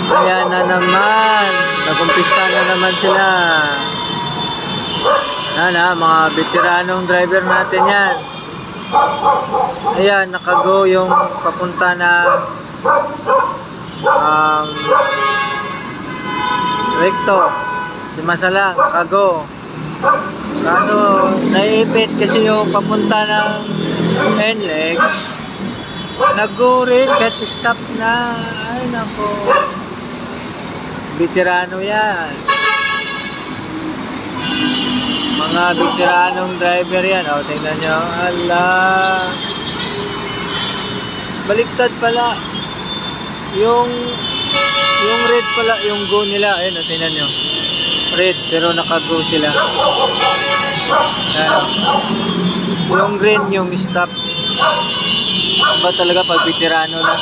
Ayan na naman. Nagumpisa na naman sila. Mga veteranong driver natin yan. Ayan, nakago yung papunta na recto. Limasalang, nakago. Kaso, naiipit kasi yung papunta ng NLEX. Nag-go rin, kahit stop na. Ay, nako. Veterano yan. Mga veteranong driver yan. O, tingnan nyo. Ala. Baliktad pala. Yung red pala, yung go nila. Ayun, o, tingnan nyo. Red, pero naka-go sila. Ayan. Yung green, yung stop. Ba talaga pag veterano na.